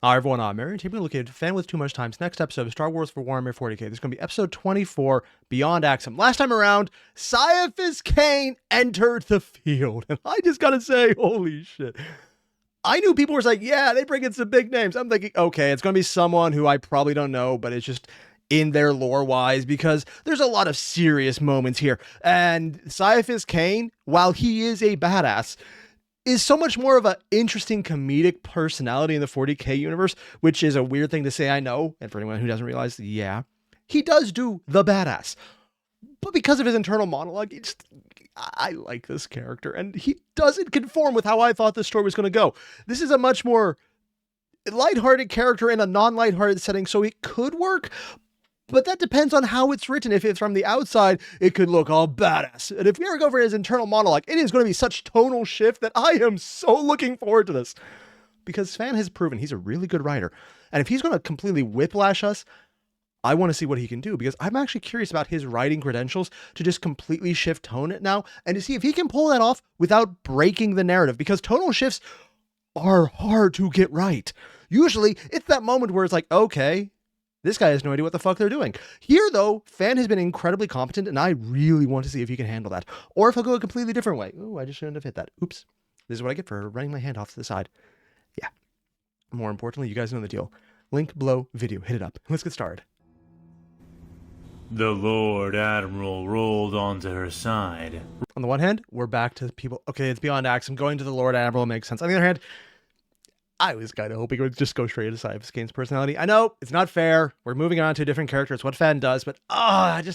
Hi everyone, I'm Airier. Today we're looking at Fan with Too Much Time's next episode of Star Wars for Warhammer 40K. This is going to be episode 24, Beyond Axum. Last time around, Caiaphas Cain entered the field. And I just gotta say, holy shit. I knew people were like, yeah, they bring in some big names. I'm thinking, okay, it's going to be someone who I probably don't know, but it's just in their lore-wise, because there's a lot of serious moments here. And Caiaphas Cain, while he is a badass, is so much more of an interesting comedic personality in the 40K universe, which is a weird thing to say, I know. And for anyone who doesn't realize, yeah, he does do the badass. But because of his internal monologue, I like this character, and he doesn't conform with how I thought this story was going to go. This is a much more lighthearted character in a non-lighthearted setting, so it could work, but that depends on how it's written. If it's from the outside, it could look all badass. And if we ever go over his internal monologue, it is going to be such tonal shift that I am so looking forward to this. Because Fan has proven he's a really good writer. And if he's going to completely whiplash us, I want to see what he can do, because I'm actually curious about his writing credentials to just completely shift tone it now and to see if he can pull that off without breaking the narrative, because tonal shifts are hard to get right. Usually it's that moment where it's like, okay, this guy has no idea what the fuck they're doing. Here, though, Fan has been incredibly competent, and I really want to see if he can handle that. Or if he'll go a completely different way. Ooh, I just shouldn't have hit that. Oops. This is what I get for running my hand off to the side. Yeah. More importantly, you guys know the deal. Link below video. Hit it up. Let's get started. The Lord Admiral rolled onto her side. On the one hand, we're back to people. Okay, it's Beyond Axum. Going to the Lord Admiral makes sense. On the other hand, I was kind of hoping it would just go straight into Caiaphas Cain's personality. I know, it's not fair. We're moving on to a different character. It's what Fan does, but that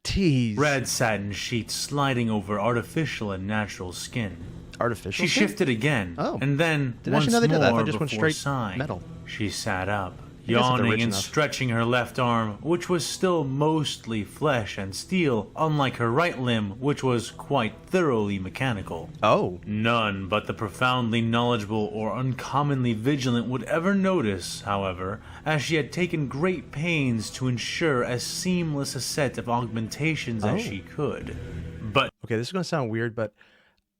tease. Red satin sheets sliding over artificial and natural skin. Artificial She skin? shifted again, and then Didn't once actually know they did that. I more just went before straight sighing. metal. She sat up, guess if they're yawning rich and enough. stretching her left arm, which was still mostly flesh and steel, unlike her right limb, which was quite thoroughly mechanical. Oh. None but the profoundly knowledgeable or uncommonly vigilant would ever notice, however, as she had taken great pains to ensure as seamless a set of augmentations as she could. But Okay, this is going to sound weird, but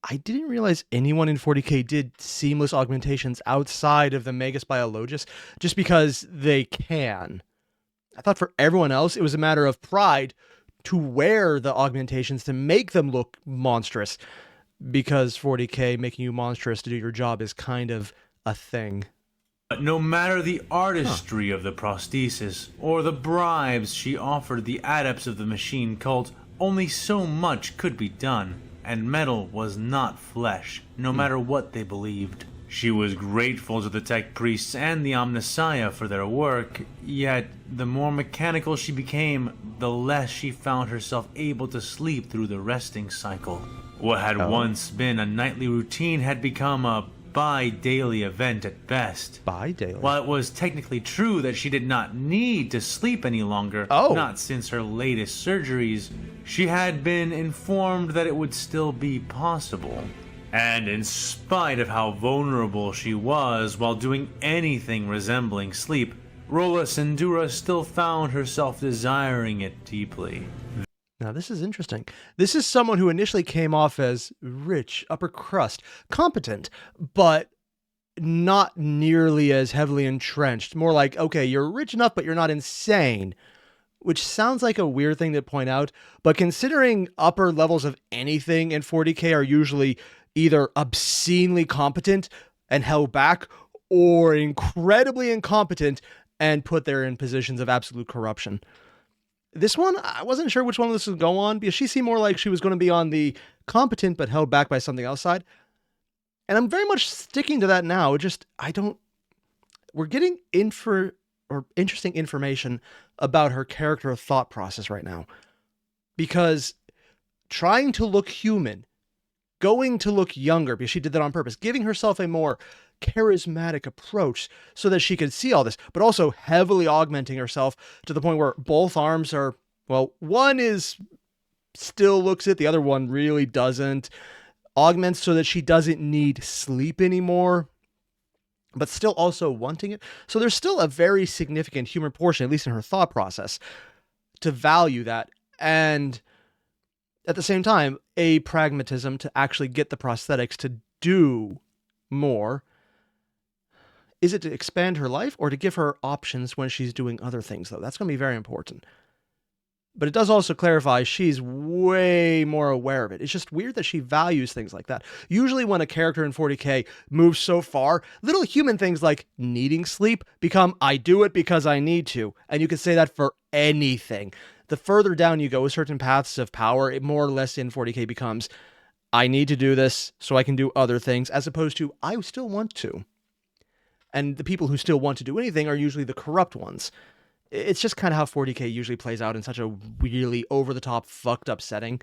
I didn't realize anyone in 40K did seamless augmentations outside of the Magus Biologus just because they can. I thought for everyone else, it was a matter of pride to wear the augmentations to make them look monstrous, because 40K making you monstrous to do your job is kind of a thing. But no matter the artistry of the prosthesis, or the bribes she offered the adepts of the machine cult, only so much could be done, and metal was not flesh, no matter what they believed. She was grateful to the tech priests and the Omnissiah for their work, yet the more mechanical she became, the less she found herself able to sleep through the resting cycle. What had once been a nightly routine had become a bi-daily event at best. Bi-daily? While it was technically true that she did not need to sleep any longer, not since her latest surgeries, she had been informed that it would still be possible. And in spite of how vulnerable she was while doing anything resembling sleep, Rolla Sindura still found herself desiring it deeply. Now, this is interesting. This is someone who initially came off as rich, upper crust, competent, but not nearly as heavily entrenched. More like, okay, you're rich enough, but you're not insane, which sounds like a weird thing to point out. But considering upper levels of anything in 40K are usually either obscenely competent and held back, or incredibly incompetent and put there in positions of absolute corruption. This one, I wasn't sure which one this would go on, because she seemed more like she was going to be on the competent but held back by something outside. And I'm very much sticking to that now. We're getting interesting information about her character thought process right now. Because trying to look human, going to look younger, because she did that on purpose, giving herself a more charismatic approach so that she could see all this, but also heavily augmenting herself to the point where both arms are, well, one is still looks it, the other one really doesn't. Augments so that she doesn't need sleep anymore, but still also wanting it. So there's still a very significant human portion, at least in her thought process, to value that. And at the same time, a pragmatism to actually get the prosthetics to do more. Is it to expand her life or to give her options when she's doing other things, though? That's going to be very important. But it does also clarify she's way more aware of it. It's just weird that she values things like that. Usually when a character in 40K moves so far, little human things like needing sleep become, I do it because I need to. And you can say that for anything. The further down you go with certain paths of power, it more or less in 40K becomes, I need to do this so I can do other things, as opposed to, I still want to. And the people who still want to do anything are usually the corrupt ones. It's just kind of how 40K usually plays out in such a really over-the-top, fucked-up setting.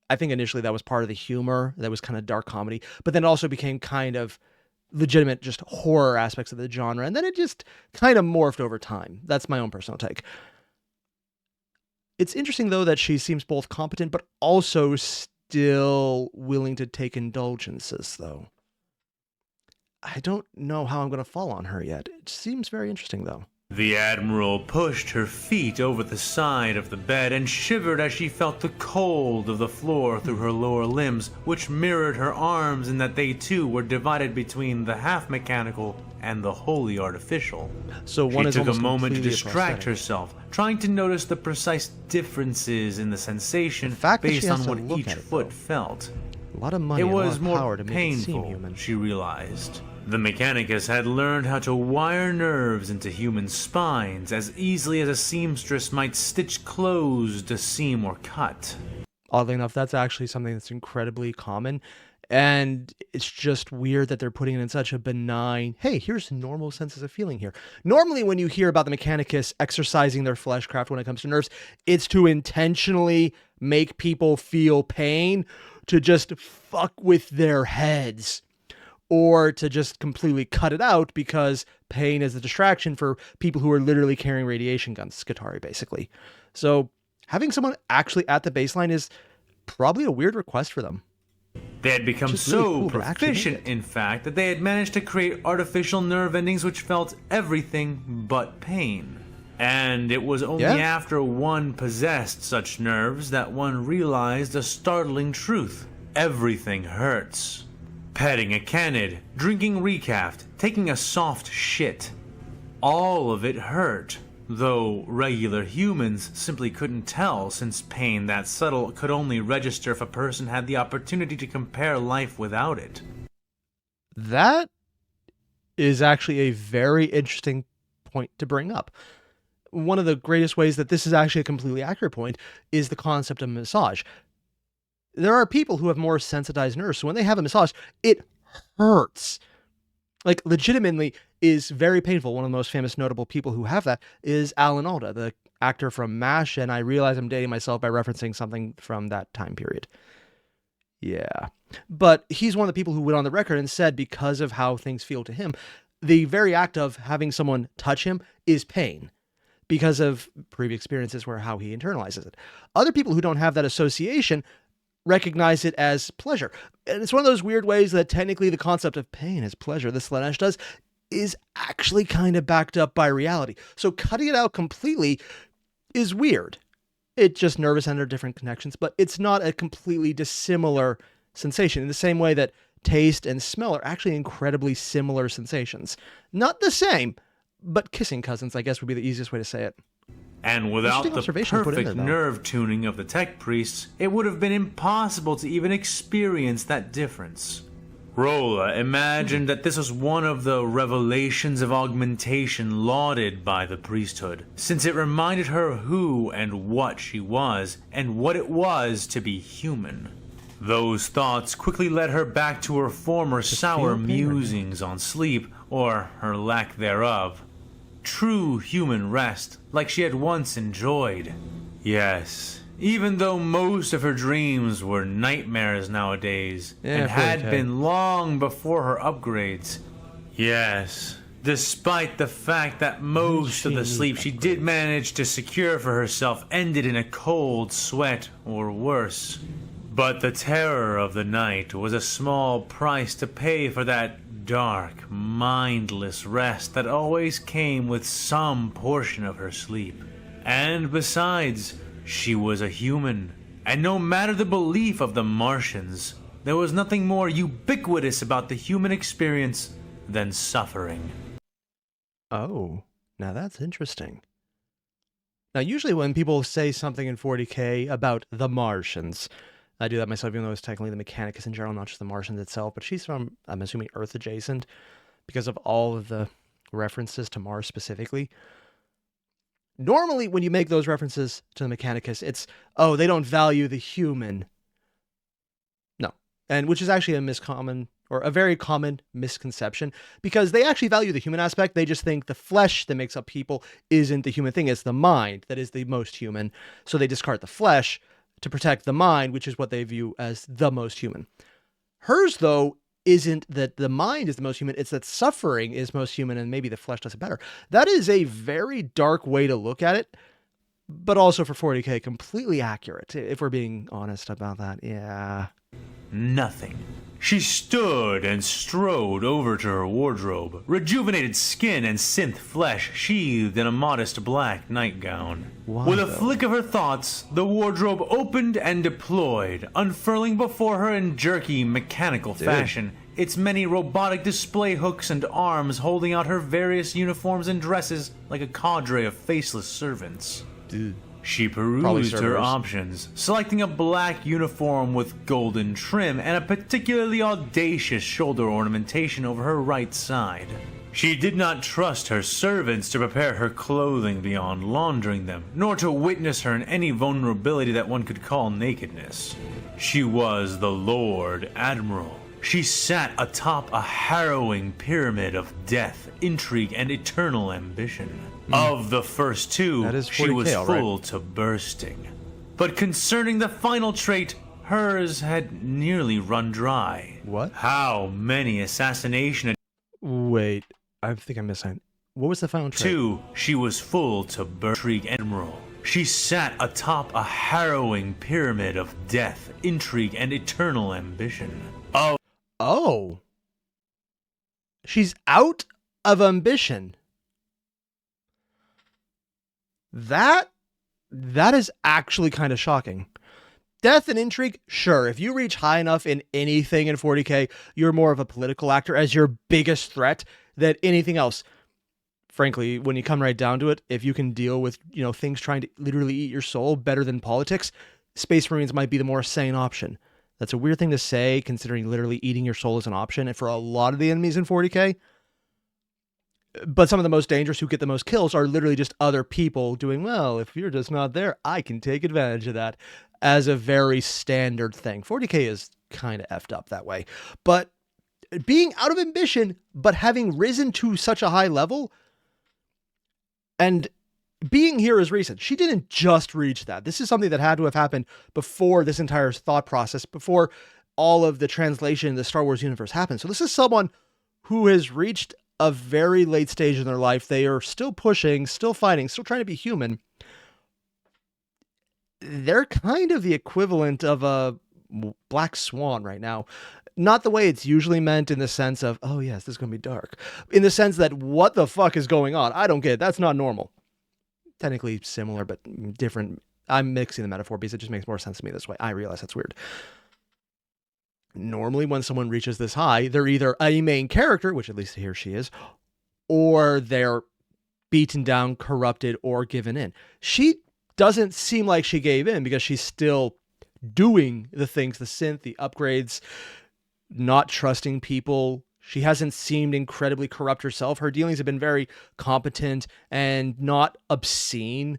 I think initially that was part of the humor, that was kind of dark comedy, but then it also became kind of legitimate, just horror aspects of the genre, and then it just kind of morphed over time. That's my own personal take. It's interesting, though, that she seems both competent, but also still willing to take indulgences, though. I don't know how I'm going to fall on her yet. It seems very interesting, though. The Admiral pushed her feet over the side of the bed and shivered as she felt the cold of the floor through her lower limbs, which mirrored her arms in that they too were divided between the half-mechanical and the wholly artificial. So one she is took a almost moment to completely distract prosthetic. herself, trying to notice the precise differences in the sensation fact that she based has on to what look each at it, foot though. felt. A lot of money It and a lot was of more power to make it seem painful, human. she realized. The Mechanicus had learned how to wire nerves into human spines as easily as a seamstress might stitch clothes to seam or cut. Oddly enough, that's actually something that's incredibly common, and it's just weird that they're putting it in such a benign, hey, here's normal senses of feeling here. Normally when you hear about the Mechanicus exercising their fleshcraft when it comes to nerves, it's to intentionally make people feel pain, to just fuck with their heads, or to just completely cut it out because pain is a distraction for people who are literally carrying radiation guns, Skitarii, basically. So having someone actually at the baseline is probably a weird request for them. They had become Which is really so cool to actually proficient, make it. in fact, that they had managed to create artificial nerve endings which felt everything but pain. And it was only after one possessed such nerves that one realized a startling truth. Everything hurts. Petting a canid, drinking recaft, taking a soft shit. All of it hurt, though regular humans simply couldn't tell, since pain that subtle could only register if a person had the opportunity to compare life without it. That is actually a very interesting point to bring up. One of the greatest ways that this is actually a completely accurate point is the concept of massage. There are people who have more sensitized nerves, so when they have a massage, it hurts. Like, legitimately is very painful. One of the most famous notable people who have that is Alan Alda, the actor from MASH, and I realize I'm dating myself by referencing something from that time period. Yeah. But he's one of the people who went on the record and said because of how things feel to him, the very act of having someone touch him is pain, because of previous experiences where how he internalizes it. Other people who don't have that association recognize it as pleasure. And it's one of those weird ways that technically the concept of pain as pleasure, this Slanesh does, is actually kind of backed up by reality. So cutting it out completely is weird. It's just nervous and there are different connections, but it's not a completely dissimilar sensation in the same way that taste and smell are actually incredibly similar sensations. Not the same, but kissing cousins, I guess, would be the easiest way to say it. And without the observation to put in perfect there, though. nerve tuning of the tech priests, it would have been impossible to even experience that difference. Rolla imagined that this was one of the revelations of augmentation lauded by the priesthood, since it reminded her who and what she was, and what it was to be human. Those thoughts quickly led her back to her former sour feel pain musings on sleep, or her lack thereof. True human rest, like she had once enjoyed. Yes, even though most of her dreams were nightmares nowadays, and had 40K. been long before her upgrades. Yes, despite the fact that most of the sleep she did manage to secure for herself ended in a cold sweat or worse. But the terror of the night was a small price to pay for that dark, mindless rest that always came with some portion of her sleep. And besides, she was a human, and no matter the belief of the Martians, there was nothing more ubiquitous about the human experience than suffering. Oh, now that's interesting. Now, usually when people say something in 40K about the Martians, I do that myself, even though it's technically the Mechanicus in general, not just the Martians itself, but she's from, I'm assuming, Earth adjacent because of all of the references to Mars specifically. Normally, when you make those references to the Mechanicus, it's, oh, they don't value the human. No. And which is actually a very common misconception, because they actually value the human aspect. They just think the flesh that makes up people isn't the human thing. It's the mind that is the most human. So they discard the flesh to protect the mind, which is what they view as the most human. Hers, though, isn't that the mind is the most human. It's that suffering is most human, and maybe the flesh does it better. That is a very dark way to look at it, but also for 40K, completely accurate, if we're being honest about that. Yeah. Nothing. She stood and strode over to her wardrobe, rejuvenated skin and synth flesh sheathed in a modest black nightgown. Why, With a though? flick of her thoughts, the wardrobe opened and deployed, unfurling before her in jerky, mechanical fashion, its many robotic display hooks and arms holding out her various uniforms and dresses like a cadre of faceless servants. Dude. She Probably perused her servers. options, selecting a black uniform with golden trim and a particularly audacious shoulder ornamentation over her right side. She did not trust her servants to prepare her clothing beyond laundering them, nor to witness her in any vulnerability that one could call nakedness. She was the Lord Admiral. She sat atop a harrowing pyramid of death, intrigue, and eternal ambition. Of the first two, That is she was 40K, all right. full to bursting. But concerning the final trait, hers had nearly run dry. What? How many assassination Wait, I think I missed something. What was the final trait? Two, she was full to intrigue Admiral. She sat atop a harrowing pyramid of death, intrigue, and eternal ambition. Oh. She's out of ambition. That is actually kind of shocking. Death and intrigue, sure. If you reach high enough in anything in 40K, you're more of a political actor as your biggest threat than anything else. Frankly, when you come right down to it, if you can deal with, things trying to literally eat your soul better than politics, Space Marines might be the more sane option. That's a weird thing to say, considering literally eating your soul is an option, and for a lot of the enemies in 40K. But some of the most dangerous who get the most kills are literally just other people doing, well, if you're just not there, I can take advantage of that, as a very standard thing. 40K is kind of effed up that way. But being out of ambition, but having risen to such a high level, and being here is recent. She didn't just reach that. This is something that had to have happened before this entire thought process, before all of the translation in the Star Wars universe happened. So this is someone who has reached a very late stage in their life. They are still pushing, still fighting, still trying to be human. They're kind of the equivalent of a black swan right now. Not the way it's usually meant in the sense of, oh yes, this is going to be dark. In the sense that, what the fuck is going on? I don't get it. That's not normal. Technically similar, but different. I'm mixing the metaphor because it just makes more sense to me this way. I realize that's weird. Normally, when someone reaches this high, they're either a main character, which at least here she is, or they're beaten down, corrupted, or given in. She doesn't seem like she gave in because she's still doing the things, the synth, the upgrades, not trusting people. She hasn't seemed incredibly corrupt herself. Her dealings have been very competent and not obscene,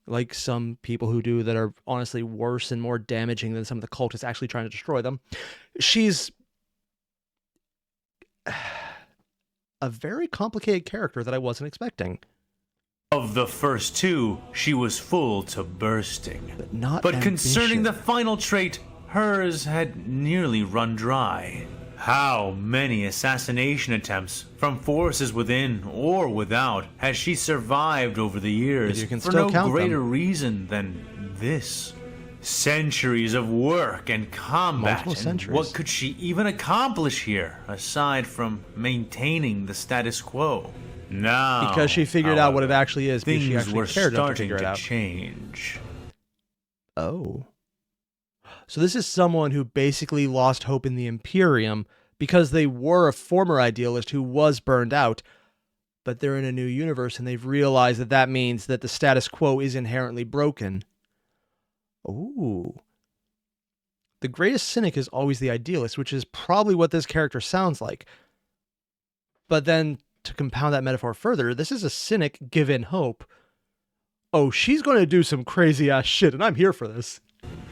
like some people who do that are honestly worse and more damaging than some of the cultists actually trying to destroy them. She's a very complicated character that I wasn't expecting. Of the first two, she was full to bursting. But concerning the ambition. final trait, hers had nearly run dry. How many assassination attempts, from forces within or without, has she survived over the years You can for still no count greater them. reason than this? Centuries of work and combat, Multiple and centuries. what could she even accomplish here, aside from maintaining the status quo? Now, Because she figured out what it actually is, because she things actually were cared enough to starting figure it to out. change. Oh. So this is someone who basically lost hope in the Imperium because they were a former idealist who was burned out. but they're in a new universe and they've realized that that means that the status quo is inherently broken. Ooh. The greatest cynic is always the idealist, which is probably what this character sounds like. But then, to compound that metaphor further, this is a cynic given hope. Oh, she's going to do some crazy ass shit, and I'm here for this.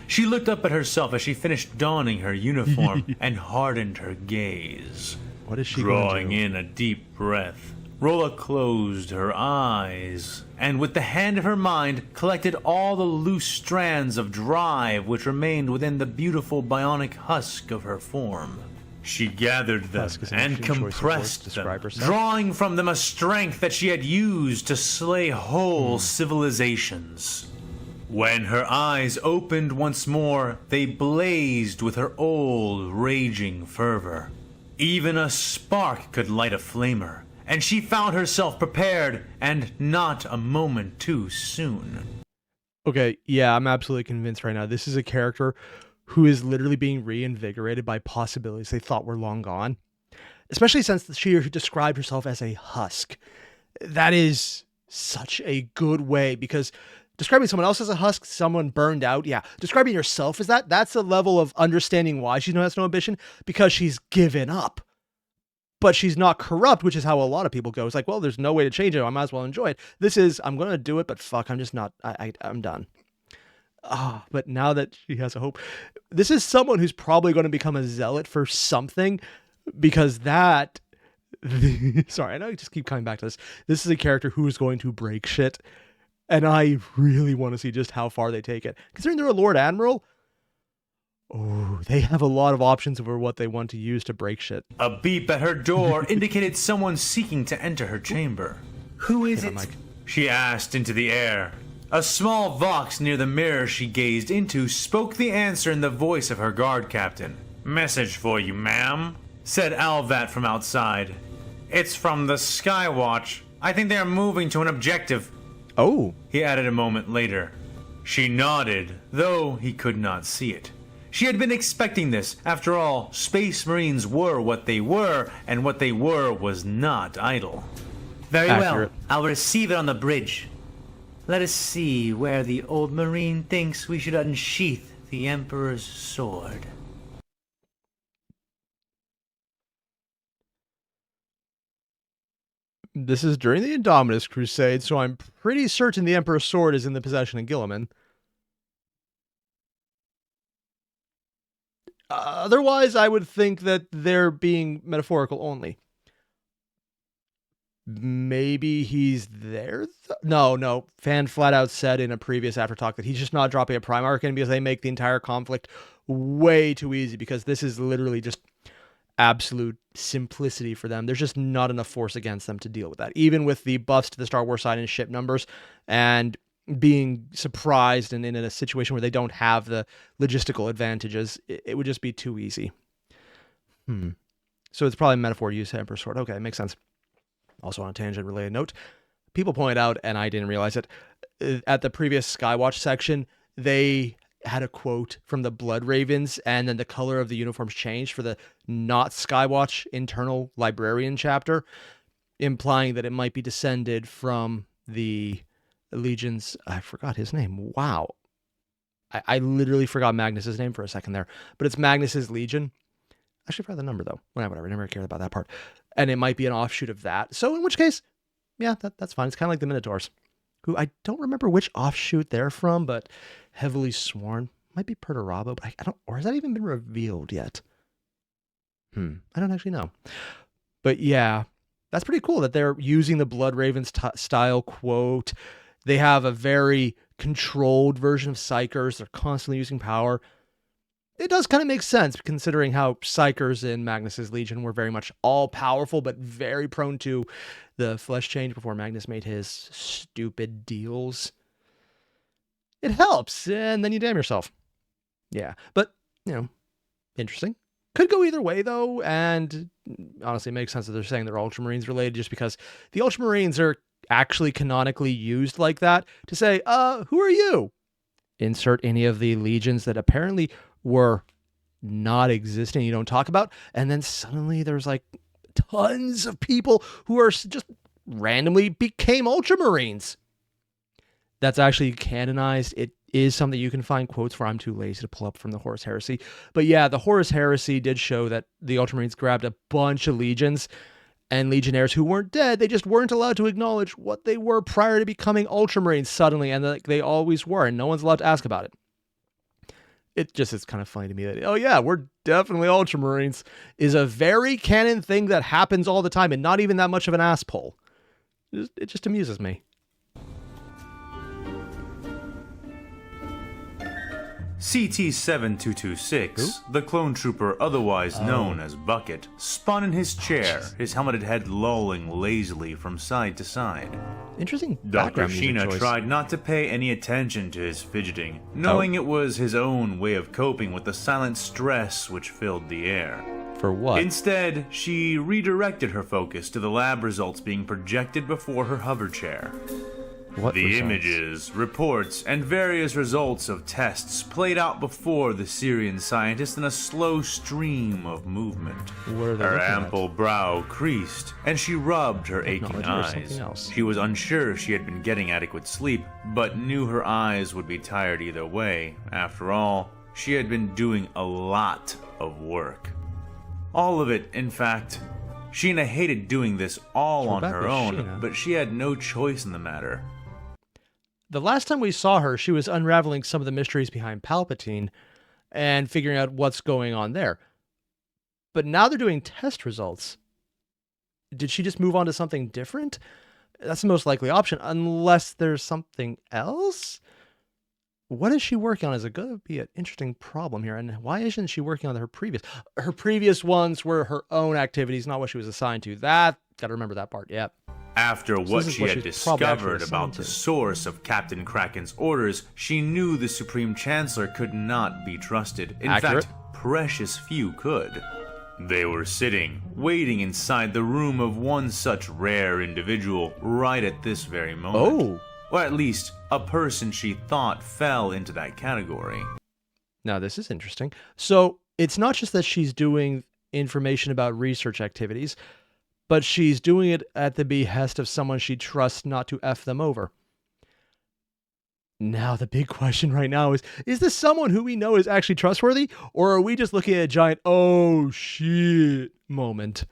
She looked up at herself as she finished donning her uniform and hardened her gaze. What is she Drawing going to do? in a deep breath, Rolla closed her eyes, and with the hand of her mind, collected all the loose strands of drive which remained within the beautiful bionic husk of her form. She gathered them and compressed them, drawing from them a strength that she had used to slay whole civilizations. When her eyes opened once more, they blazed with her old, raging fervor. Even a spark could light a flamer, and she found herself prepared, and not a moment too soon. Okay, yeah, I'm absolutely convinced right now. This is a character who is literally being reinvigorated by possibilities they thought were long gone. Especially since she described herself as a husk. That is such a good way, because describing someone else as a husk, someone burned out, yeah. Describing yourself as that, that's a level of understanding why she has no ambition, because she's given up. But she's not corrupt, which is how a lot of people go. It's like, well, there's no way to change it. I might as well enjoy it. This is, I'm going to do it, but fuck, I'm just not, I'm done. But now that she has a hope, this is someone who's probably going to become a zealot for something, because that, sorry, I know I just keep coming back to this. This is a character who is going to break shit. And I really want to see just how far they take it. Considering they're a Lord Admiral, oh, they have a lot of options over what they want to use to break shit. A beep at her door indicated someone seeking to enter her chamber. Who is it? Mike. She asked into the air. A small vox near the mirror she gazed into spoke the answer in the voice of her guard captain. "Message for you, ma'am," said Alvat from outside. "It's from the Skywatch. I think they are moving to an objective," Oh. he added a moment later. She nodded, though he could not see it. She had been expecting this. After all, Space Marines were what they were, and what they were was not idle. Very Accurate. well. I'll receive it on the bridge. Let us see where the old Marine thinks we should unsheath the Emperor's sword. This is during the Indominus Crusade, so I'm pretty certain the Emperor's sword is in the possession of Guilliman. Otherwise, I would think that they're being metaphorical only. Maybe he's there? No. Fan flat out said in a previous after talk that he's just not dropping a Primarch in because they make the entire conflict way too easy, because this is literally just absolute simplicity for them. There's just not enough force against them to deal with that. Even with the buffs to the Star Wars side and ship numbers, and being surprised and in a situation where they don't have the logistical advantages, it would just be too easy. So it's probably a metaphor to use Emperor's Sword. Okay, makes sense. Also on a tangent related note, people point out, and I didn't realize it, at the previous Skywatch section, they had a quote from the Blood Ravens, and then the color of the uniforms changed for the not Skywatch internal librarian chapter, implying that it might be descended from the Legion's, I forgot his name. Wow. I literally forgot Magnus's name for a second there, but it's Magnus's Legion. I should forgot the number though. Whatever, I never cared about that part. And it might be an offshoot of that. So in which case, yeah, that's fine. It's kind of like the Minotaurs, who I don't remember which offshoot they're from, but heavily sworn. Might be Perturabo, but I don't, or has that even been revealed yet? I don't actually know. But yeah, that's pretty cool that they're using the Blood Ravens style quote. They have a very controlled version of Psychers. They're constantly using power. It does kind of make sense, considering how Psychers in Magnus's Legion were very much all-powerful, but very prone to the flesh change before Magnus made his stupid deals. It helps, and then you damn yourself. Yeah, but, interesting. Could go either way, though, and honestly, it makes sense that they're saying they're Ultramarines related, just because the Ultramarines are actually canonically used like that to say, who are you? Insert any of the legions that apparently were not existing, you don't talk about, and then suddenly there's like tons of people who are just randomly became Ultramarines. That's actually canonized. It is something you can find quotes for. I'm too lazy to pull up from the Horus Heresy. But yeah, the Horus Heresy did show that the Ultramarines grabbed a bunch of legions and legionnaires who weren't dead. They just weren't allowed to acknowledge what they were prior to becoming Ultramarines suddenly, and they always were, and no one's allowed to ask about it. It just is kind of funny to me that, oh yeah, we're definitely Ultramarines, is a very canon thing that happens all the time and not even that much of an ass pull. It just amuses me. CT-7226, the clone trooper otherwise known as Bucket, spun in his chair, his helmeted head lolling lazily from side to side. Interesting Dr. background music Sheena choice. tried not to pay any attention to his fidgeting, knowing it was his own way of coping with the silent stress which filled the air. For what? Instead, she redirected her focus to the lab results being projected before her hover chair. What The results? images, reports, and various results of tests played out before the Syrian scientist in a slow stream of movement. What are they Her looking at? ample brow creased, and she rubbed her aching Technology or eyes. something else? She was unsure she had been getting adequate sleep, but knew her eyes would be tired either way. After all, she had been doing a lot of work. All of it, in fact. Sheena hated doing this all So on back her with own, Sheena. but she had no choice in the matter. The last time we saw her, she was unraveling some of the mysteries behind Palpatine and figuring out what's going on there. But now they're doing test results. Did she just move on to something different? That's the most likely option, unless there's something else? What is she working on is going to be an interesting problem here. And why isn't she working on her previous? Her previous ones were her own activities, not what she was assigned to. Got to remember that part, yeah. After what this is she what had she's probably actually discovered about assigned the to. source of Captain Kraken's orders, she knew the Supreme Chancellor could not be trusted. In Accurate. fact, precious few could. They were sitting, waiting inside the room of one such rare individual right at this very moment. Oh, Or at least, a person she thought fell into that category. now this is interesting. So it's not just that she's doing information about research activities, but she's doing it at the behest of someone she trusts not to F them over. Now the big question right now is this someone who we know is actually trustworthy, or are we just looking at a giant, oh shit moment?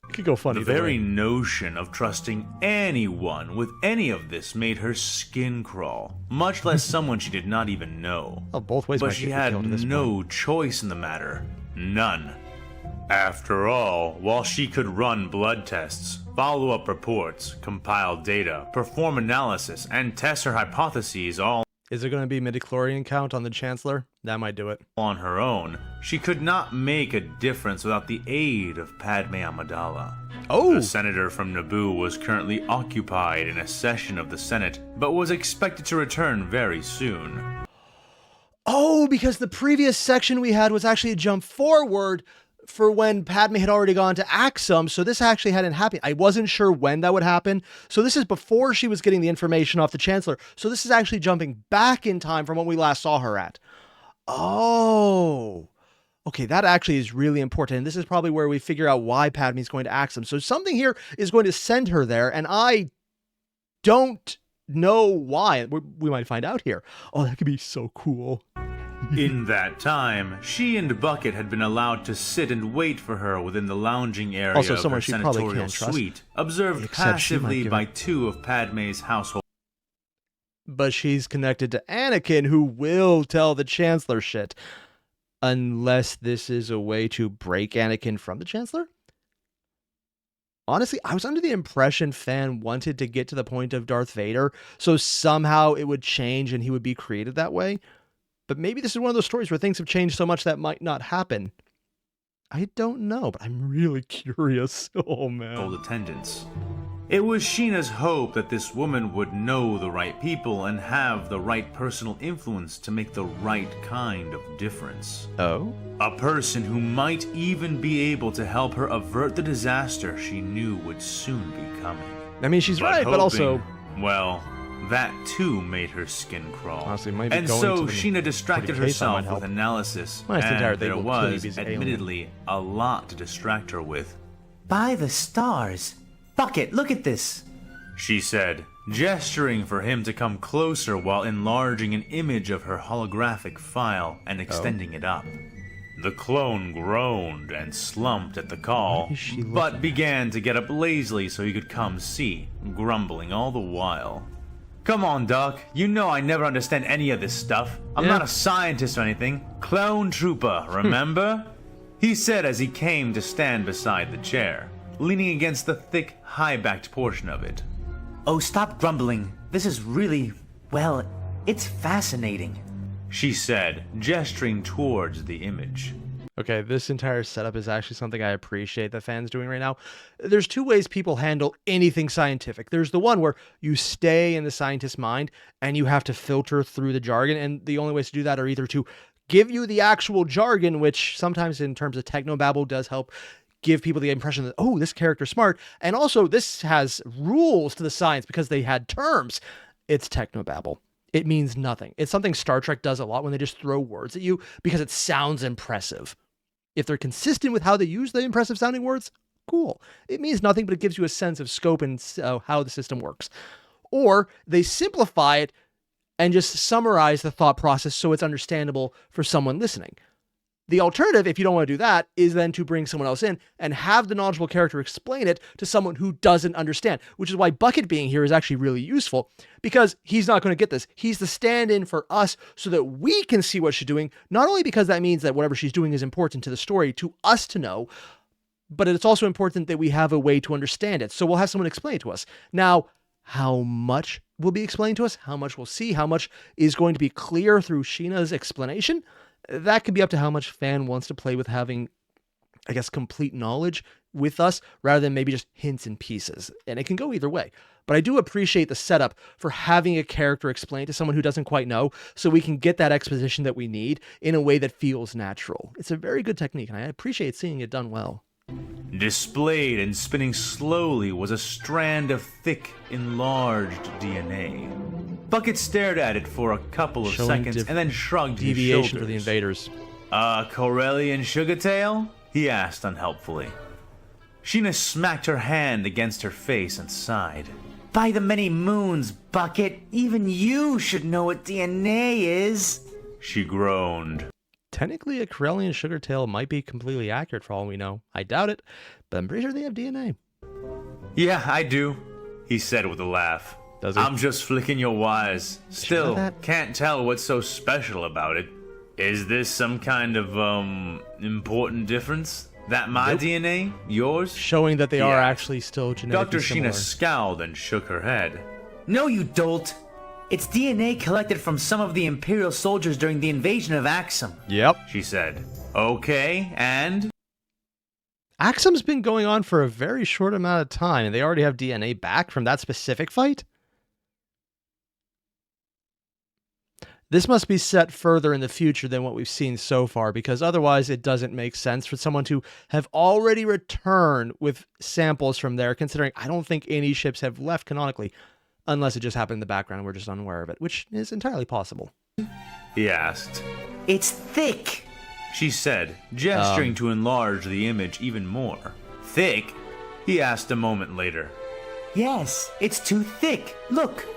It could go funny. The either very way. notion of trusting anyone with any of this made her skin crawl, much less someone she did not even know. Well, both ways But might she get had killed at this no point. choice in the matter. None. After all, while she could run blood tests, follow up reports, compile data, perform analysis, and test her hypotheses all Is there going to be midichlorian count on the Chancellor? That might do it. on her own, she could not make a difference without the aid of Padme Amidala. Oh! The senator from Naboo was currently occupied in a session of the Senate, but was expected to return very soon. Oh, because the previous section we had was actually a jump forward for when Padme had already gone to Axum, so this actually hadn't happened. I wasn't sure when that would happen. So this is before she was getting the information off the Chancellor. So this is actually jumping back in time from when we last saw her at. Oh. Okay, that actually is really important. And this is probably where we figure out why Padme's going to Axum. So something here is going to send her there, and I don't know why. We might find out here. Oh, that could be so cool. In that time, she and Bucket had been allowed to sit and wait for her within the lounging area Also, of someone her she probably senatorial can't trust. suite, observed Except she might passively give by it- two of Padme's household But she's connected to Anakin, who will tell the Chancellor shit. Unless this is a way to break Anakin from the Chancellor? Honestly, I was under the impression Fan wanted to get to the point of Darth Vader, so somehow it would change and he would be created that way. But maybe this is one of those stories where things have changed so much that might not happen. I don't know, but I'm really curious. Oh, man. attendants. It was Sheena's hope that this woman would know the right people and have the right personal influence to make the right kind of difference. Oh? A person who might even be able to help her avert the disaster she knew would soon be coming. I mean, she's right, but hoping- also... Well, that too made her skin crawl. Honestly, maybe and going so to the Sheena distracted 40K might herself help. with analysis, My entire and thing there will clearly was, be alien. admittedly, a lot to distract her with. By the stars, Bucket, look at this. She said, gesturing for him to come closer while enlarging an image of her holographic file and extending it up. The clone groaned and slumped at the call, but began to get up lazily so he could come see, grumbling all the while. Come on, Doc. You know I never understand any of this stuff. I'm not a scientist or anything. Clone trooper, remember? He said as he came to stand beside the chair, leaning against the thick, high-backed portion of it. Oh, stop grumbling. This is really, well, it's fascinating. She said, gesturing towards the image. Okay, this entire setup is actually something I appreciate the fans doing right now. There's two ways people handle anything scientific. There's the one where you stay in the scientist's mind and you have to filter through the jargon, and the only ways to do that are either to give you the actual jargon, which sometimes in terms of technobabble does help give people the impression that, oh, this character's smart, and also this has rules to the science because they had terms. It's technobabble. It means nothing. It's something Star Trek does a lot when they just throw words at you because it sounds impressive. If they're consistent with how they use the impressive sounding words, cool. It means nothing, but it gives you a sense of scope and how the system works. Or they simplify it and just summarize the thought process so it's understandable for someone listening. The alternative, if you don't want to do that, is then to bring someone else in and have the knowledgeable character explain it to someone who doesn't understand, which is why Bucket being here is actually really useful, because he's not going to get this. He's the stand-in for us so that we can see what she's doing, not only because that means that whatever she's doing is important to the story, to us to know, but it's also important that we have a way to understand it. So we'll have someone explain it to us. Now, how much will be explained to us, how much we'll see, how much is going to be clear through Sheena's explanation, that could be up to how much fan wants to play with having, I guess, complete knowledge with us rather than maybe just hints and pieces. And it can go either way. But I do appreciate the setup for having a character explain to someone who doesn't quite know so we can get that exposition that we need in a way that feels natural. It's a very good technique, and I appreciate seeing it done well. Displayed and spinning slowly was a strand of thick, enlarged DNA. Bucket stared at it for a couple of seconds and then shrugged his shoulders. Deviation for the invaders. Corellian Sugartail? He asked unhelpfully. Sheena smacked her hand against her face and sighed. By the many moons, Bucket, even you should know what DNA is. She groaned. Technically, a Corellian Sugartail might be completely accurate for all we know. I doubt it, but I'm pretty sure they have DNA. Yeah, I do, he said with a laugh. Does he? I'm just flicking your wires. Still, can't tell what's so special about it. Is this some kind of, important difference? That my DNA? Yours? Showing that they are actually still genetically Dr. similar. Sheena scowled and shook her head. No, you dolt. It's DNA collected from some of the Imperial soldiers during the invasion of Axum. Yep. She said. Okay, and? Axum's been going on for a very short amount of time, and they already have DNA back from that specific fight? This must be set further in the future than what we've seen so far, because otherwise it doesn't make sense for someone to have already returned with samples from there, considering I don't think any ships have left canonically, unless it just happened in the background and we're just unaware of it, which is entirely possible. He asked. It's thick, she said, gesturing to enlarge the image even more. Thick? He asked a moment later. Yes, it's too thick. Look.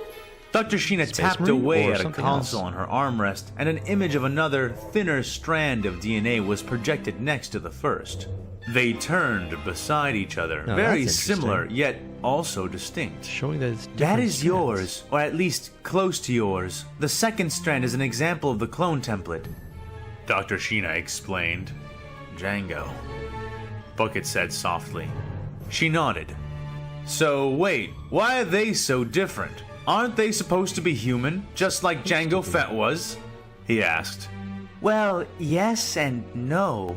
Dr. Sheena Space tapped Marine away or at a something console else? on her armrest, and an image of another, thinner strand of DNA was projected next to the first. They turned beside each other, Now, very that's similar, interesting. yet also distinct. Showing that it's That different is strands. yours, or at least close to yours. The second strand is an example of the clone template. Dr. Sheena explained. Django. Bucket said softly. She nodded. So wait, why are they so different? Aren't they supposed to be human, just like Django Fett was? He asked. Well, yes and no.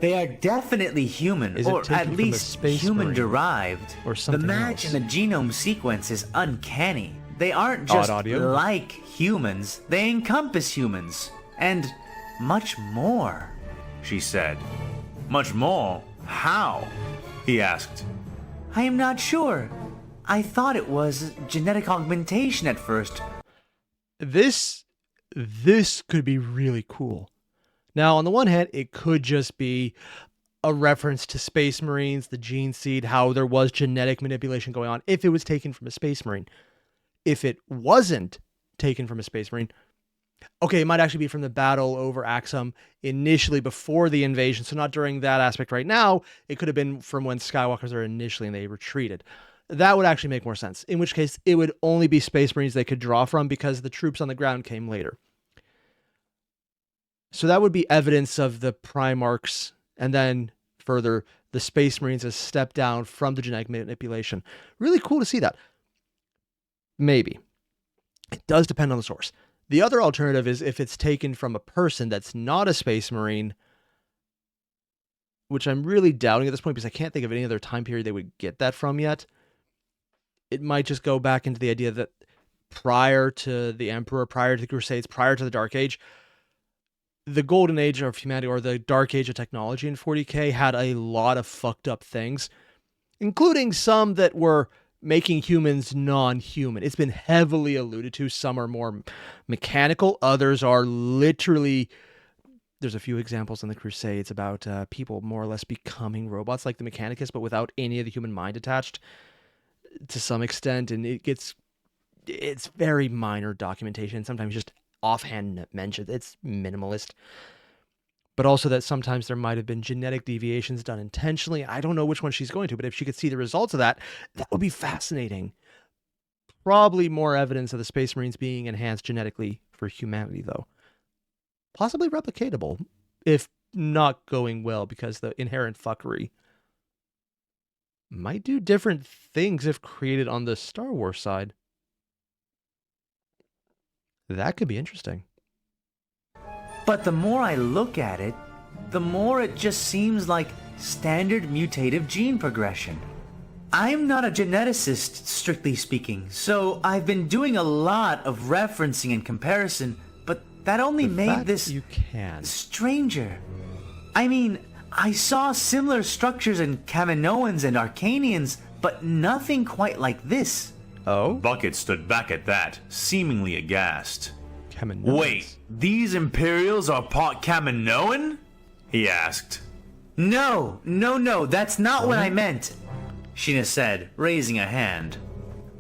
They are definitely human, Is it or taken at from a least space human-derived. or something The match else? in the genome sequence is uncanny. They aren't Odd just audio. like humans, they encompass humans. And much more. She said. Much more? How? He asked. I am not sure. I thought it was genetic augmentation at first. This could be really cool. Now, on the one hand, it could just be a reference to Space Marines, the gene seed, how there was genetic manipulation going on if it was taken from a Space Marine. If it wasn't taken from a Space Marine, okay, it might actually be from the battle over Axum initially before the invasion, so not during that aspect right now. It could have been from when Skywalkers are initially and they retreated. That would actually make more sense, in which case it would only be Space Marines they could draw from because the troops on the ground came later. So that would be evidence of the Primarchs, and then further, the Space Marines as step down from the genetic manipulation. Really cool to see that. Maybe. It does depend on the source. The other alternative is if it's taken from a person that's not a Space Marine, which I'm really doubting at this point because I can't think of any other time period they would get that from yet. It might just go back into the idea that prior to the Emperor, prior to the Crusades, prior to the Dark Age, the Golden Age of humanity, or the Dark Age of technology in 40K, had a lot of fucked up things, including some that were making humans non-human. It's been heavily alluded to. Some are more mechanical. Others are literally... There's a few examples in the Crusades about people more or less becoming robots like the Mechanicus, but without any of the human mind attached to some extent. And it's very minor documentation. Sometimes just offhand mentioned. It's minimalist. But also that sometimes there might have been genetic deviations done intentionally. I don't know which one she's going to, but if she could see the results of that, that would be fascinating. Probably more evidence of the Space Marines being enhanced genetically for humanity, though. Possibly replicatable, if not going well, because the inherent fuckery might do different things if created on the Star Wars side. That could be interesting. But the more I look at it, the more it just seems like standard mutative gene progression. I'm not a geneticist, strictly speaking, so I've been doing a lot of referencing and comparison, but that only made this stranger. I mean, I saw similar structures in Kaminoans and Arcanians, but nothing quite like this. Oh? Bucket stood back at that, seemingly aghast. Kaminoans. Wait, these Imperials are part Kaminoan? He asked. No, that's not what I meant, Sheena said, raising a hand.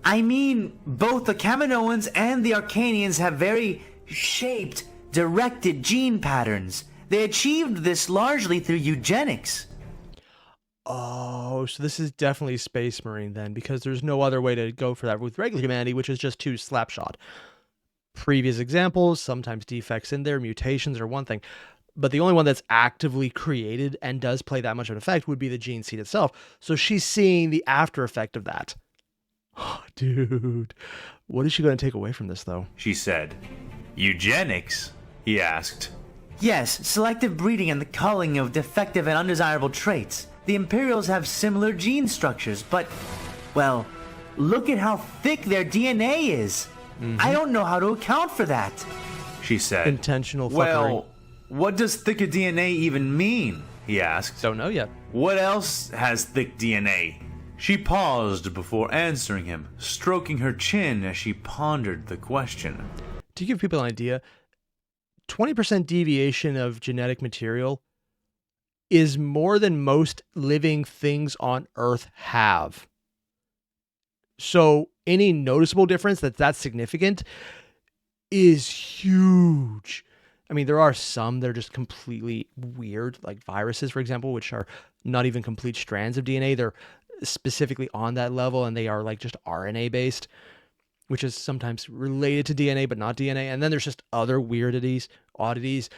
I mean, both the Kaminoans and the Arcanians have very shaped, directed gene patterns. They achieved this largely through eugenics. Oh, so this is definitely Space Marine then, because there's no other way to go for that with regular humanity, which is just too slapshot. Previous examples, sometimes defects in there, mutations are one thing, but the only one that's actively created and does play that much of an effect would be the gene seed itself. So she's seeing the after effect of that. Oh, dude, what is she going to take away from this, though? She said. Eugenics? He asked. Yes, selective breeding and the culling of defective and undesirable traits. The Imperials have similar gene structures, but, well, look at how thick their DNA is. I don't know how to account for that, she said. Intentional fuckery. Well, what does thicker DNA even mean? He asked. Don't know yet. What else has thick DNA? She paused before answering him, stroking her chin as she pondered the question. To give people an idea, 20% deviation of genetic material is more than most living things on Earth have. So any noticeable difference that's significant is huge. I mean, there are some that are just completely weird, like viruses, for example, which are not even complete strands of DNA. They're specifically on that level, and they are like just RNA based, which is sometimes related to DNA, but not DNA. And then there's just other oddities.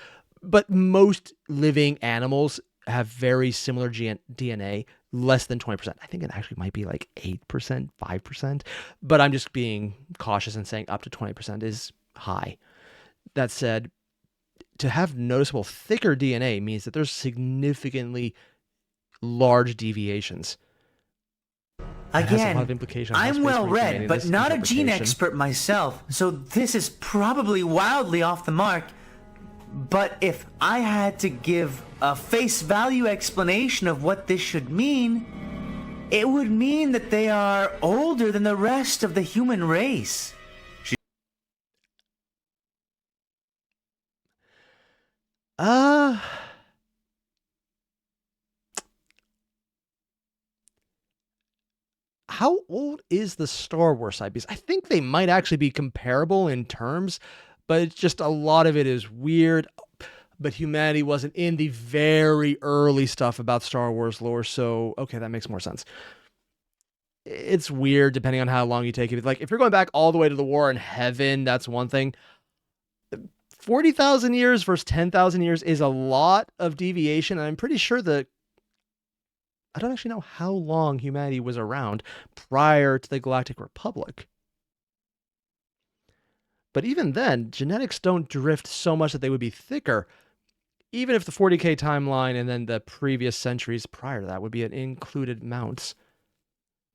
But most living animals have very similar DNA, less than 20%. I think it actually might be like 8%, 5%, but I'm just being cautious and saying up to 20% is high. That said, to have noticeable thicker DNA means that there's significantly large deviations. Again, implications I'm well read, but not a gene expert myself, so this is probably wildly off the mark. But if I had to give a face value explanation of what this should mean, it would mean that they are older than the rest of the human race. how old is the Star Wars side? Because I think they might actually be comparable in terms, but it's just a lot of it is weird. But humanity wasn't in the very early stuff about Star Wars lore, so okay, that makes more sense. It's weird depending on how long you take it. Like, if you're going back all the way to the War in Heaven, that's one thing. 40,000 years versus 10,000 years is a lot of deviation, and I'm pretty sure that I don't actually know how long humanity was around prior to the Galactic Republic. But even then, genetics don't drift so much that they would be thicker. Even if the 40K timeline and then the previous centuries prior to that would be an included mounts,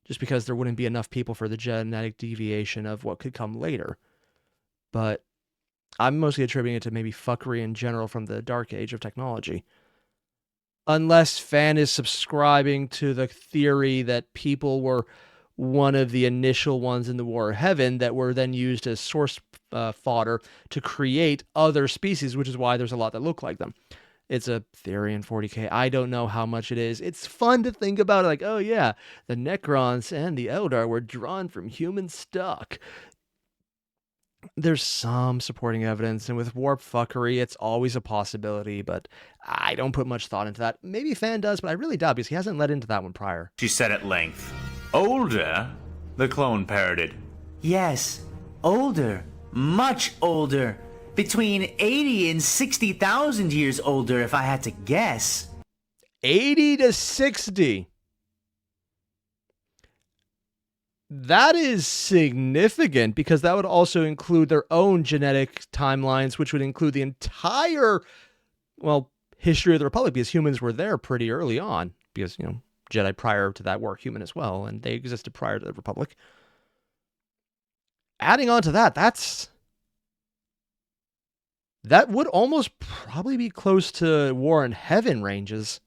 just because there wouldn't be enough people for the genetic deviation of what could come later. But I'm mostly attributing it to maybe fuckery in general from the dark age of technology. Unless Fan is subscribing to the theory that people were one of the initial ones in the War of Heaven that were then used as source fodder to create other species, which is why there's a lot that look like them. It's a theory in 40K. I don't know how much it is. It's fun to think about it, like, oh yeah, the Necrons and the Eldar were drawn from human stock. There's some supporting evidence, and with warp fuckery, it's always a possibility, but I don't put much thought into that. Maybe Fan does, but I really doubt, because he hasn't led into that one prior. She said at length. Older? The clone parroted. Yes, older. Much older. Between 80 and 60,000 years older, if I had to guess. 80 to 60. That is significant, because that would also include their own genetic timelines, which would include the entire, well, history of the Republic, because humans were there pretty early on, because, you know, Jedi prior to that were human as well, and they existed prior to the Republic. Adding on to that, that would almost probably be close to War in Heaven ranges.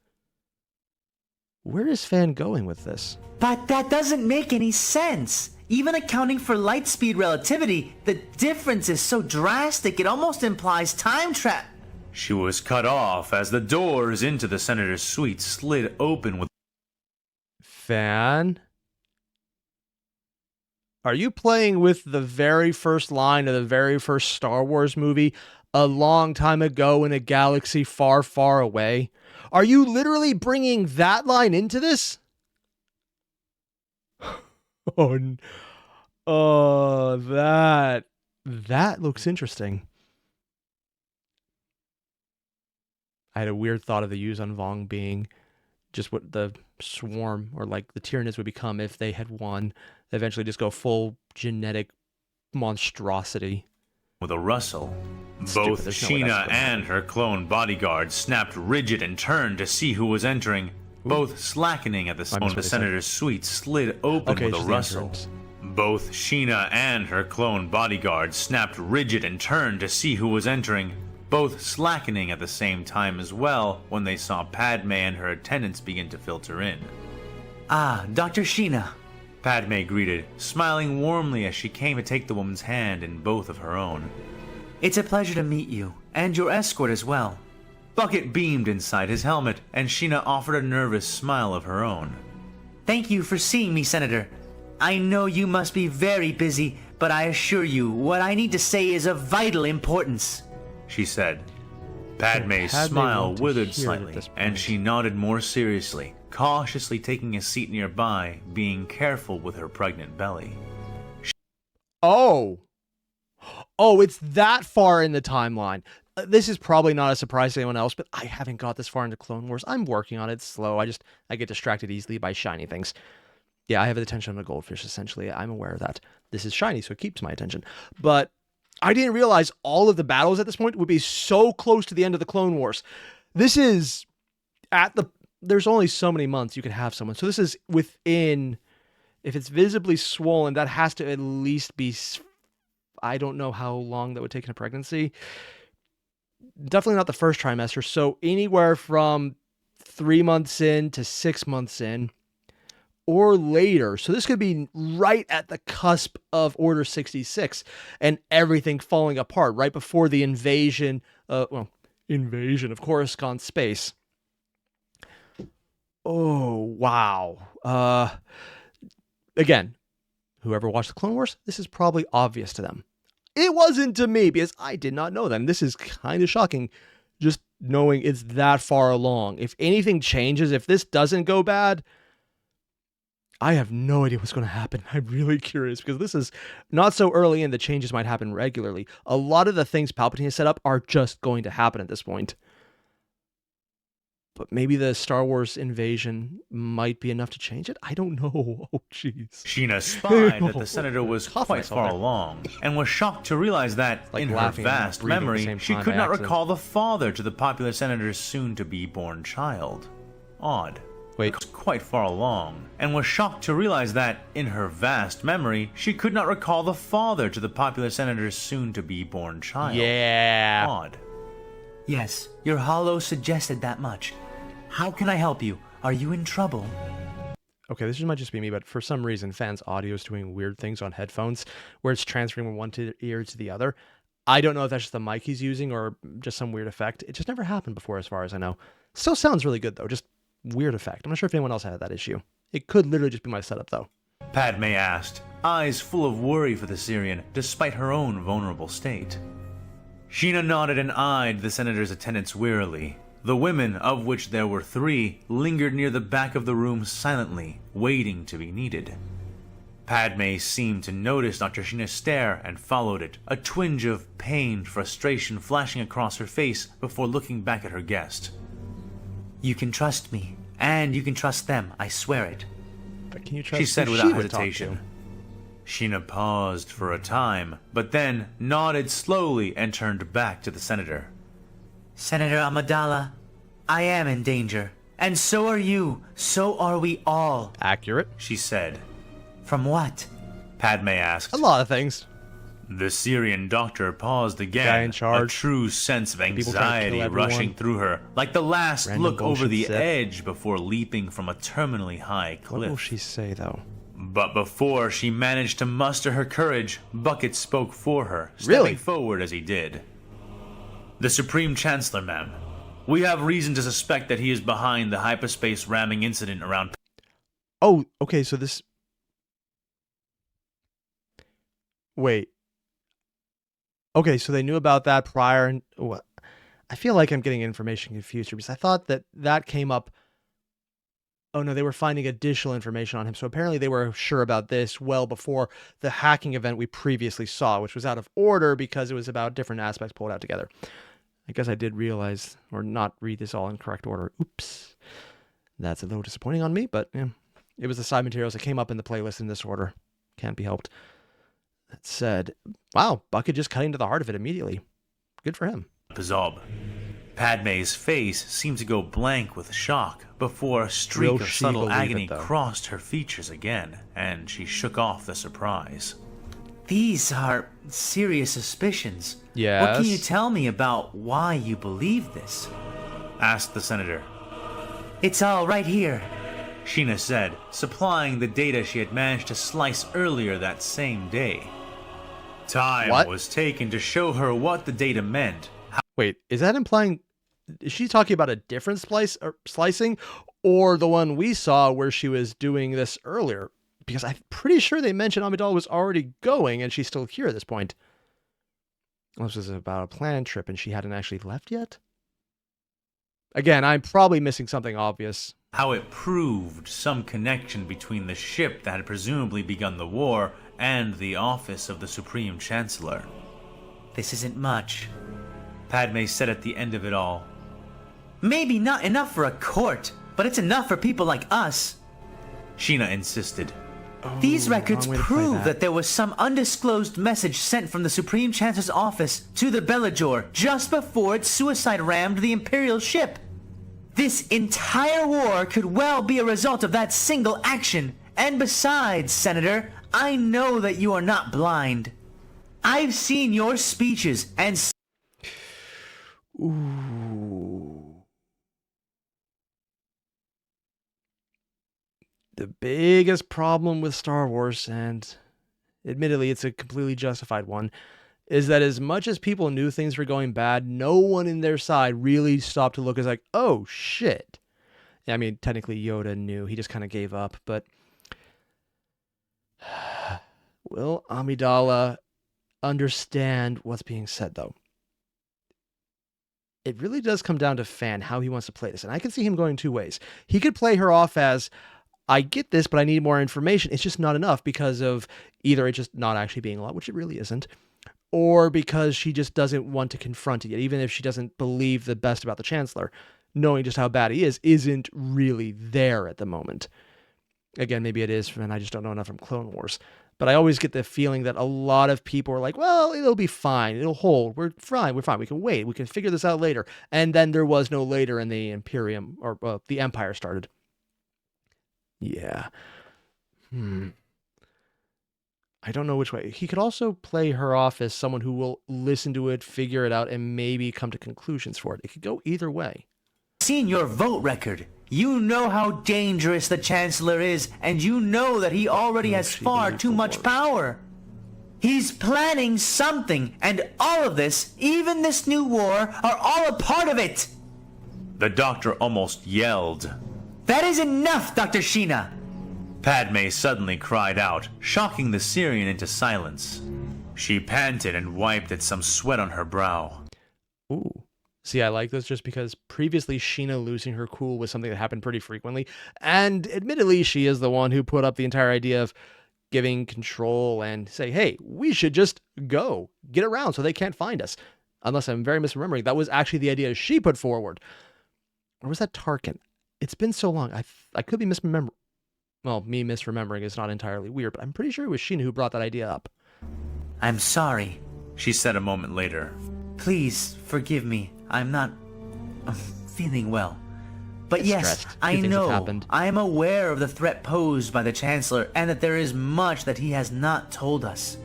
Where is Fan going with this? But that doesn't make any sense. Even accounting for light speed relativity, the difference is so drastic it almost implies time travel. She was cut off as the doors into the senator's suite slid open with... Fan? Are you playing with the very first line of the very first Star Wars movie a long time ago in a galaxy far, far away? Are you literally bringing that line into this? That looks interesting. I had a weird thought of the Yuuzhan Vong being just what the swarm or like the Tyranids would become if they had won. They eventually just go full genetic monstrosity. With a rustle, both Sheena and her clone bodyguard snapped rigid and turned to see who was entering. Both slackening at the sound. The senator's suite slid open with a rustle. Both Sheena and her clone bodyguard snapped rigid and turned to see who was entering. Both slackening at the same time as well when they saw Padme and her attendants begin to filter in. Ah, Dr. Sheena. Padme greeted, smiling warmly as she came to take the woman's hand in both of her own. It's a pleasure to meet you, and your escort as well. Bucket beamed inside his helmet, and Sheena offered a nervous smile of her own. Thank you for seeing me, Senator. I know you must be very busy, but I assure you, what I need to say is of vital importance, she said. Padme's smile withered slightly, and she nodded more seriously, cautiously taking a seat nearby, being careful with her pregnant belly. Oh, it's that far in the timeline. This is probably not a surprise to anyone else, but I haven't got this far into Clone Wars. I'm working on it. It's slow. I get distracted easily by shiny things. Yeah, I have the attention of a goldfish, essentially. I'm aware of that. This is shiny, so it keeps my attention. But I didn't realize all of the battles at this point would be so close to the end of the Clone Wars. This is there's only so many months you can have someone. So this is within, if it's visibly swollen, that has to at least be, I don't know how long that would take in a pregnancy. Definitely not the first trimester. So anywhere from 3 months in to 6 months in or later. So this could be right at the cusp of Order 66 and everything falling apart right before the invasion of Coruscant space. Oh, wow. again, whoever watched the Clone Wars, this is probably obvious to them. It wasn't to me because I did not know them. This is kind of shocking just knowing it's that far along. If anything changes, if this doesn't go bad, I have no idea what's going to happen. I'm really curious because this is not so early in, the changes might happen regularly. A lot of the things Palpatine has set up are just going to happen at this point. But maybe the Star Wars invasion might be enough to change it? I don't know. Oh, jeez. Sheena spied that the senator was quite far along, and was shocked to realize that, Like in her laughing and vast breathing at the memory, same she time could by not accident. recall the father to the popular senator's soon-to-be-born child. Odd. Wait. Quite far along, and was shocked to realize that, in her vast memory, she could not recall the father to the popular senator's soon-to-be-born child. Yeah. Odd. Yes, your holo suggested that much. How can I help you? Are you in trouble? Okay, this might just be me, but for some reason, fans' audio is doing weird things on headphones where it's transferring from one ear to the other. I don't know if that's just the mic he's using or just some weird effect. It just never happened before, as far as I know. Still sounds really good, though. Just weird effect. I'm not sure if anyone else had that issue. It could literally just be my setup, though. Padme asked, eyes full of worry for the Syrian, despite her own vulnerable state. Sheena nodded and eyed the senator's attendants wearily. The women, of which there were 3, lingered near the back of the room silently, waiting to be needed. Padme seemed to notice Dr. Sheena's stare and followed it, a twinge of pained frustration flashing across her face before looking back at her guest. You can trust me, and you can trust them, I swear it. But can you trust She said who without she would talk hesitation. to? Sheena paused for a time, but then nodded slowly and turned back to the senator. Senator Amidala, I am in danger. And so are you. So are we all. Accurate. She said. From what? Padme asked. A lot of things. The Syrian doctor paused Guy again, in charge. a true sense of People trying to anxiety kill everyone. rushing through her, like the last Random look over bullshit the Sith. edge before leaping from a terminally high What will cliff. she say, though? But before she managed to muster her courage, Bucket spoke for her, stepping Really? forward as he did. The Supreme Chancellor, ma'am. We have reason to suspect that he is behind the hyperspace ramming incident around... Oh, okay, so this... Wait. Okay, so they knew about that prior, and what? I feel like I'm getting information confused here because I thought that that came up. Oh no, they were finding additional information on him. So apparently they were sure about this well before the hacking event we previously saw, which was out of order because it was about different aspects pulled out together. I guess I did realize or not read this all in correct order. Oops. That's a little disappointing on me, but yeah, it was the side materials that came up in the playlist in this order. Can't be helped. That said, wow, Bucket just cut into the heart of it immediately. Good for him. Pazob. Padme's face seemed to go blank with shock before a streak Will of she subtle believe it, agony though? crossed her features again, and she shook off the surprise. These are serious suspicions. Yes. What can you tell me about why you believe this? Asked the senator. It's all right here. Sheena said, supplying the data she had managed to slice earlier that same day. Time What? was taken to show her what the data meant. Wait, is that implying... Is she talking about a different slicing or the one we saw where she was doing this earlier? Because I'm pretty sure they mentioned Amidala was already going and she's still here at this point. This was about a planned trip and she hadn't actually left yet? Again, I'm probably missing something obvious. How it proved some connection between the ship that had presumably begun the war and the office of the Supreme Chancellor. This isn't much. Padme said at the end of it all. Maybe not enough for a court, but it's enough for people like us. Sheena insisted. These records wrong way to play prove that. that there was some undisclosed message sent from the Supreme Chancellor's office to the Belligeor just before it suicide rammed the Imperial ship. This entire war could well be a result of that single action. And besides, Senator, I know that you are not blind. I've seen your speeches and... Ooh. The biggest problem with Star Wars, and admittedly it's a completely justified one, is that as much as people knew things were going bad, no one in their side really stopped to look as like, oh shit. I mean, technically Yoda knew, he just kind of gave up, but Will Amidala understand what's being said, though? It really does come down to Fan, how he wants to play this. And I can see him going two ways. He could play her off as, I get this, but I need more information. It's just not enough because of either it just not actually being a lot, which it really isn't, or because she just doesn't want to confront it yet, even if she doesn't believe the best about the Chancellor. Knowing just how bad he is isn't really there at the moment. Again, maybe it is, and I just don't know enough from Clone Wars. But I always get the feeling that a lot of people are like, well, it'll be fine. It'll hold. We're fine. We can wait. We can figure this out later. And then there was no later, and the Imperium, or the Empire started. Yeah. I don't know which way. He could also play her off as someone who will listen to it, figure it out, and maybe come to conclusions for it. It could go either way. Seen your vote record. You know how dangerous the Chancellor is, and you know that he already has far too much power. He's planning something, and all of this, even this new war, are all a part of it. The doctor almost yelled. That is enough, Dr. Sheena. Padme suddenly cried out, shocking the Syrian into silence. She panted and wiped at some sweat on her brow. Ooh. See, I like this just because previously Sheena losing her cool was something that happened pretty frequently. And admittedly, she is the one who put up the entire idea of giving control and say, hey, we should just go, get around so they can't find us. Unless I'm very misremembering. That was actually the idea she put forward. Or was that Tarkin? It's been so long. I could be misremembering. Well, me misremembering is not entirely weird, but I'm pretty sure it was Sheena who brought that idea up. I'm sorry, she said a moment later. Please forgive me. I'm feeling well. But yes, I know, I am aware of the threat posed by the Chancellor and that there is much that he has not told us.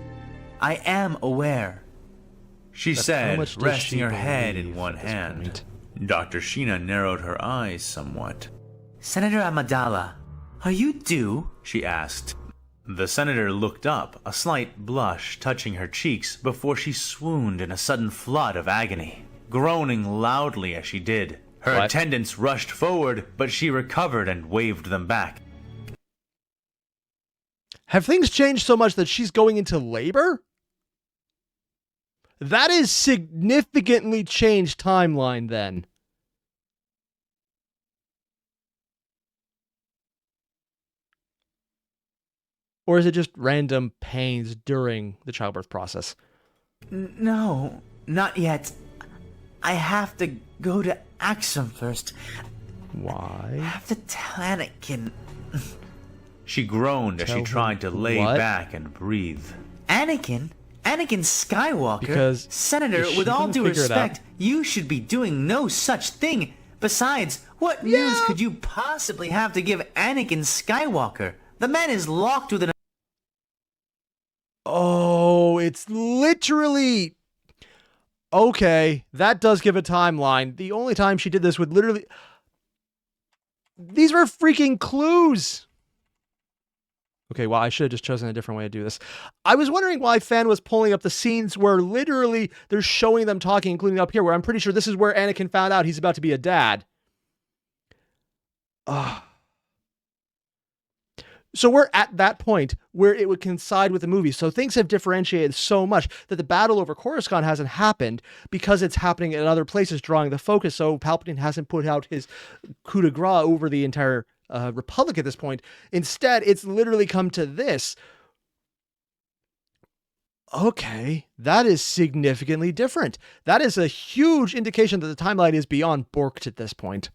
I am aware. She said, resting her head in one hand. Dr. Sheena narrowed her eyes somewhat. Senator Amidala, are you due? She asked. The senator looked up, a slight blush touching her cheeks before she swooned in a sudden flood of agony, groaning loudly as she did. Her attendants rushed forward, but she recovered and waved them back. Have things changed so much that she's going into labor? That is significantly changed timeline then. Or is it just random pains during the childbirth process? No, not yet. I have to go to Axum first. Why? I have to tell Anakin. She groaned as she tried to lay back and breathe. Anakin? Anakin Skywalker? Because Senator, with all due respect, you should be doing no such thing. Besides, what news could you possibly have to give Anakin Skywalker? The man is locked within a... Oh, it's literally... Okay, that does give a timeline. The only time she did this would literally... These were freaking clues! Okay, well, I should have just chosen a different way to do this. I was wondering why Fan was pulling up the scenes where literally they're showing them talking, including up here, where I'm pretty sure this is where Anakin found out he's about to be a dad. So we're at that point where it would coincide with the movie. So things have differentiated so much that the battle over Coruscant hasn't happened because it's happening in other places, drawing the focus. So Palpatine hasn't put out his coup de grace over the entire Republic at this point. Instead, it's literally come to this. Okay, that is significantly different. That is a huge indication that the timeline is beyond borked at this point.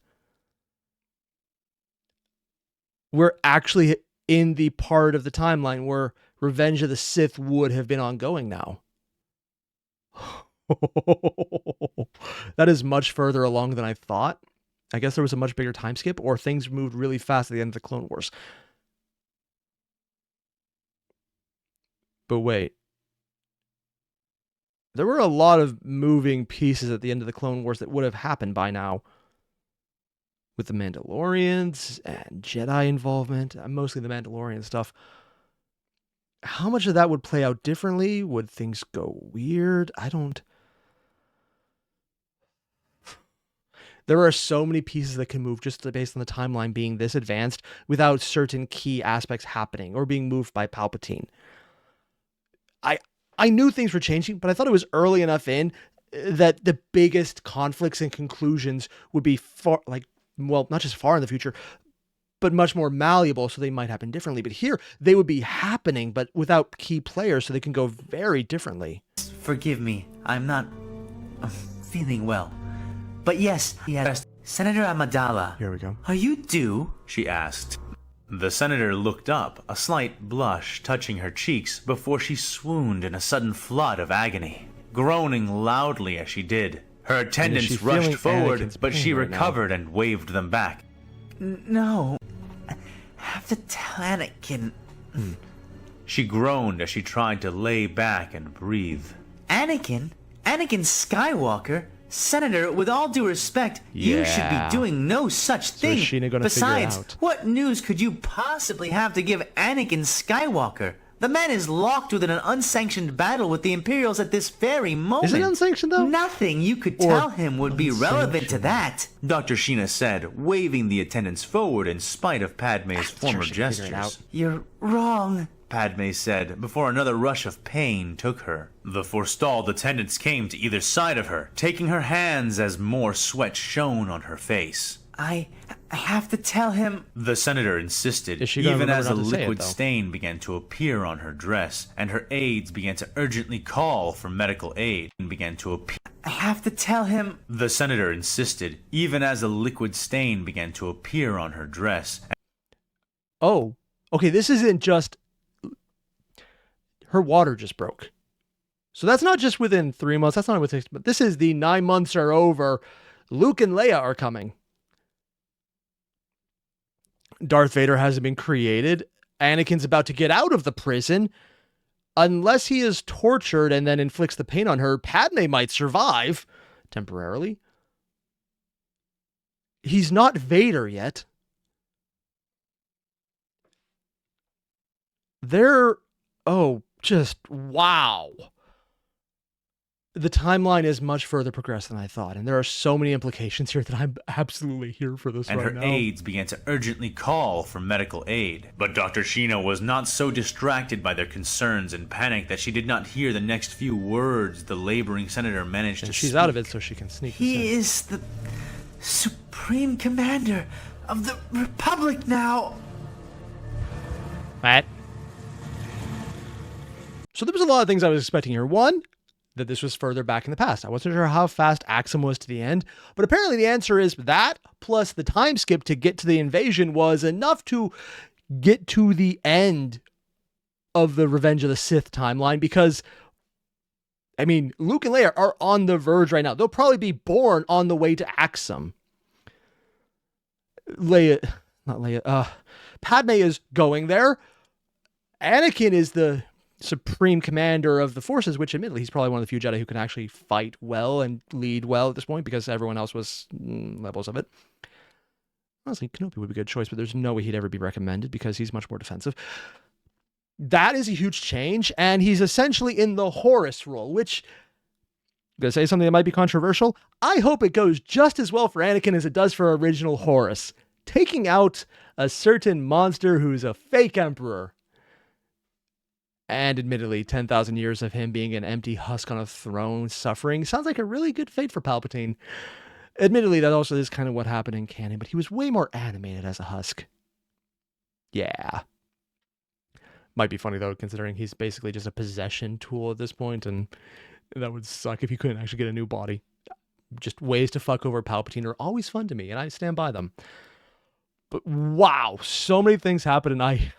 We're actually in the part of the timeline where Revenge of the Sith would have been ongoing now. That is much further along than I thought. I guess there was a much bigger time skip, or things moved really fast at the end of the Clone Wars. But wait. There were a lot of moving pieces at the end of the Clone Wars that would have happened by now. With the Mandalorians and Jedi involvement, mostly the Mandalorian stuff. How much of that would play out differently? Would things go weird? I don't... There are so many pieces that can move just based on the timeline being this advanced without certain key aspects happening or being moved by Palpatine. I knew things were changing, but I thought it was early enough in that the biggest conflicts and conclusions would be far, like, well, not just far in the future, but much more malleable, so they might happen differently. But here, they would be happening, but without key players, so they can go very differently. Forgive me, I'm not feeling well. But yes, Senator Amidala. Here we go. Are you due? She asked. The senator looked up, a slight blush touching her cheeks before she swooned in a sudden flood of agony, groaning loudly as she did. Her attendants rushed forward, but she recovered and waved them back. No. I have to tell Anakin. She groaned as she tried to lay back and breathe. Anakin? Anakin Skywalker? Senator, with all due respect, you should be doing no such thing. is Sheena gonna Besides, figure it out? what news could you possibly have to give Anakin Skywalker? The man is locked within an unsanctioned battle with the Imperials at this very moment. Is it unsanctioned, though? Nothing you could tell him would be relevant to that. Dr. Sheena said, waving the attendants forward in spite of Padme's former gestures. You're wrong. Padme said, before another rush of pain took her. The forestalled attendants came to either side of her, taking her hands as more sweat shone on her face. I have to tell him. The senator insisted, Is she gonna even as a remember not to say it, liquid though? stain began to appear on her dress, and her aides began to urgently call for medical aid and began to appear. I have to tell him. The senator insisted, even as a liquid stain began to appear on her dress. Oh, okay, this isn't just... Her water just broke. So that's not just within 3 months. That's not within 6 months. This is the 9 months are over. Luke and Leia are coming. Darth Vader hasn't been created. Anakin's about to get out of the prison. Unless he is tortured and then inflicts the pain on her, Padme might survive temporarily. He's not Vader yet. Just wow. The timeline is much further progressed than I thought, and there are so many implications here that I'm absolutely here for this And right her now. aides began to urgently call for medical aid. But Dr. Sheena was not so distracted by their concerns and panic that she did not hear the next few words the laboring senator managed to She's speak. out of it, so she can sneak this in. He is the Supreme Commander of the Republic now. What? So there was a lot of things I was expecting here. One, that this was further back in the past. I wasn't sure how fast Axum was to the end, but apparently the answer is that, plus the time skip to get to the invasion was enough to get to the end of the Revenge of the Sith timeline, because, I mean, Luke and Leia are on the verge right now. They'll probably be born on the way to Axum. Padme is going there. Anakin is the Supreme Commander of the forces, which admittedly he's probably one of the few Jedi who can actually fight well and lead well at this point, because everyone else was levels of it. Honestly, Kenobi would be a good choice, but there's no way he'd ever be recommended because he's much more defensive. That is a huge change, and he's essentially in the Horus role, which, I'm going to say something that might be controversial. I hope it goes just as well for Anakin as it does for original Horus. Taking out a certain monster who's a fake emperor. And admittedly, 10,000 years of him being an empty husk on a throne, suffering, sounds like a really good fate for Palpatine. Admittedly, that also is kind of what happened in canon, but he was way more animated as a husk. Yeah. Might be funny, though, considering he's basically just a possession tool at this point, and that would suck if he couldn't actually get a new body. Just ways to fuck over Palpatine are always fun to me, and I stand by them. But wow, so many things happen, and I...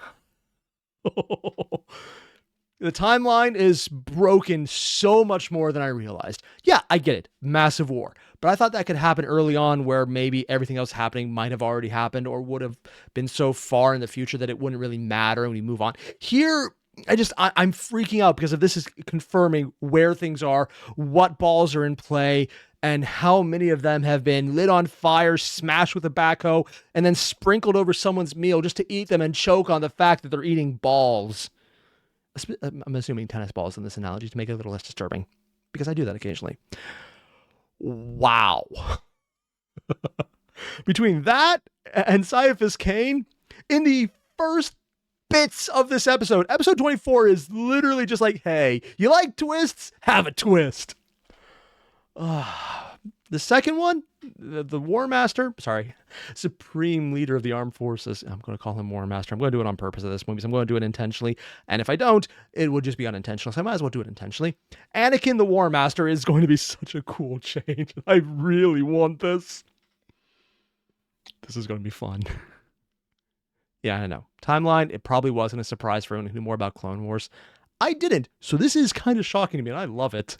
The timeline is broken so much more than I realized. Yeah, I get it. Massive war. But I thought that could happen early on where maybe everything else happening might have already happened or would have been so far in the future that it wouldn't really matter when we move on. Here, I'm freaking out because of this is confirming where things are, what balls are in play, and how many of them have been lit on fire, smashed with a backhoe, and then sprinkled over someone's meal just to eat them and choke on the fact that they're eating balls. I'm assuming tennis balls in this analogy to make it a little less disturbing, because I do that occasionally. Wow. Between that and Caiaphas Cain, in the first bits of this episode, episode 24 is literally just like, hey, you like twists? Have a twist. The second one, the War Master, Supreme Leader of the Armed Forces. I'm going to call him War Master. I'm going to do it on purpose at this point because I'm going to do it intentionally. And if I don't, it would just be unintentional. So I might as well do it intentionally. Anakin the War Master is going to be such a cool change. I really want this. This is going to be fun. Yeah, I know. Timeline, it probably wasn't a surprise for anyone who knew more about Clone Wars. I didn't. So this is kind of shocking to me, and I love it.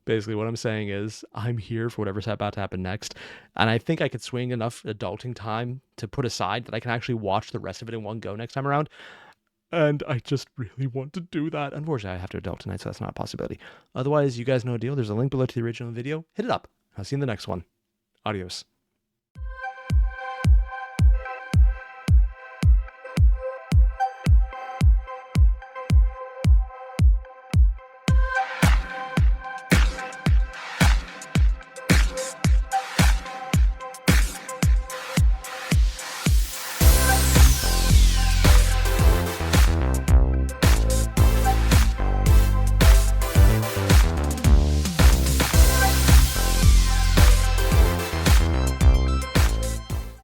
Basically, what I'm saying is I'm here for whatever's about to happen next. And I think I could swing enough adulting time to put aside that I can actually watch the rest of it in one go next time around. And I just really want to do that. Unfortunately, I have to adult tonight, so that's not a possibility. Otherwise, you guys know the deal. There's a link below to the original video. Hit it up. I'll see you in the next one. Adios.